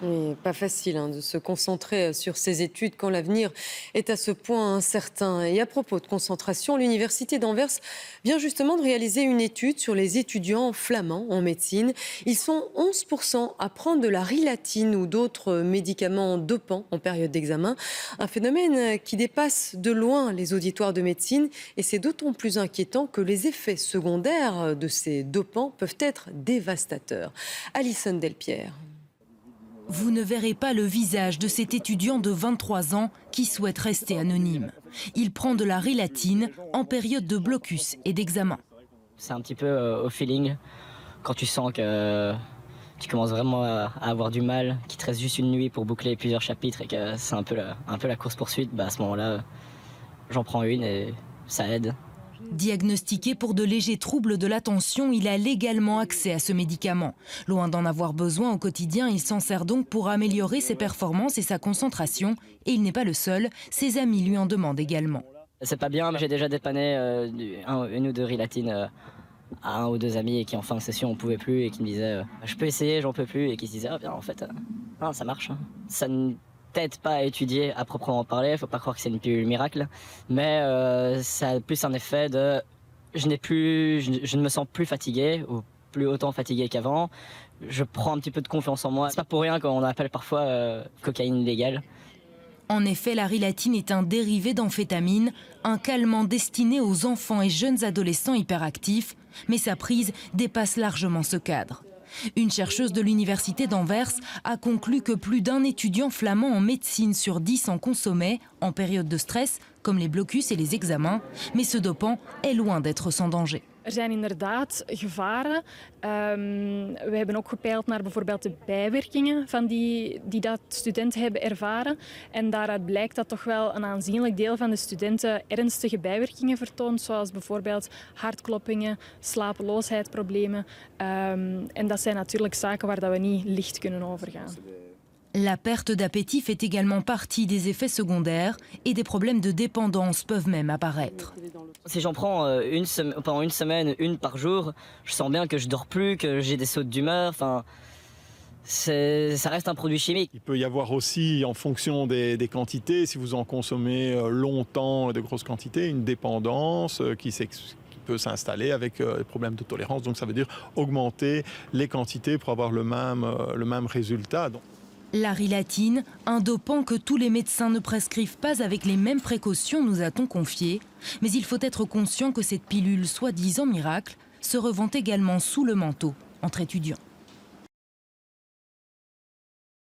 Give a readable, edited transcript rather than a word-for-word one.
Oui, pas facile de se concentrer sur ses études quand l'avenir est à ce point incertain. Et à propos de concentration, l'Université d'Anvers vient justement de réaliser une étude sur les étudiants flamands en médecine. Ils sont 11% à prendre de la rilatine ou d'autres médicaments dopants en période d'examen. Un phénomène qui dépasse de loin les auditoires de médecine. Et c'est d'autant plus inquiétant que les effets secondaires de ces dopants peuvent être dévastateurs. Alison Delpierre. Vous ne verrez pas le visage de cet étudiant de 23 ans qui souhaite rester anonyme. Il prend de la rilatine en période de blocus et d'examen. C'est un petit peu au feeling, quand tu sens que tu commences vraiment à avoir du mal, qu'il te reste juste une nuit pour boucler plusieurs chapitres et que c'est un peu la course-poursuite, à ce moment-là, j'en prends une et ça aide. Diagnostiqué pour de légers troubles de l'attention, il a légalement accès à ce médicament. Loin d'en avoir besoin au quotidien, il s'en sert donc pour améliorer ses performances et sa concentration. Et il n'est pas le seul, ses amis lui en demandent également. C'est pas bien, mais j'ai déjà dépanné une ou deux rilatines à un ou deux amis qui en fin de session on pouvait plus et qui me disaient je peux essayer, j'en peux plus, et qui se disaient bien en fait ça marche. Ça ne t'aide pas à étudier à proprement parler, faut pas croire que c'est une pilule miracle, mais ça a plus un effet de je ne me sens plus fatigué ou plus autant fatigué qu'avant, je prends un petit peu de confiance en moi. C'est pas pour rien qu'on appelle parfois cocaïne légale. En effet, la rilatine est un dérivé d'amphétamine, un calmant destiné aux enfants et jeunes adolescents hyperactifs, mais sa prise dépasse largement ce cadre. Une chercheuse de l'Université d'Anvers a conclu que plus d'un étudiant flamand en médecine sur 10 en consommait en période de stress, comme les blocus et les examens, mais ce dopant est loin d'être sans danger. Er zijn inderdaad gevaren. We hebben ook gepeild naar bijvoorbeeld de bijwerkingen die dat studenten hebben ervaren. En daaruit blijkt dat toch wel een aanzienlijk deel van de studenten ernstige bijwerkingen vertoont, zoals bijvoorbeeld hartkloppingen, slapeloosheidproblemen. En dat zijn natuurlijk zaken waar we niet licht kunnen overgaan. La perte d'appétit fait également partie des effets secondaires et des problèmes de dépendance peuvent même apparaître. Si j'en prends pendant une semaine, une par jour, je sens bien que je dors plus, que j'ai des sautes d'humeur, ça reste un produit chimique. Il peut y avoir aussi, en fonction des quantités, si vous en consommez longtemps de grosses quantités, une dépendance qui peut s'installer avec des problèmes de tolérance. Donc ça veut dire augmenter les quantités pour avoir le même résultat. La rilatine, un dopant que tous les médecins ne prescrivent pas avec les mêmes précautions, nous a-t-on confié. Mais il faut être conscient que cette pilule soi-disant miracle se revend également sous le manteau entre étudiants.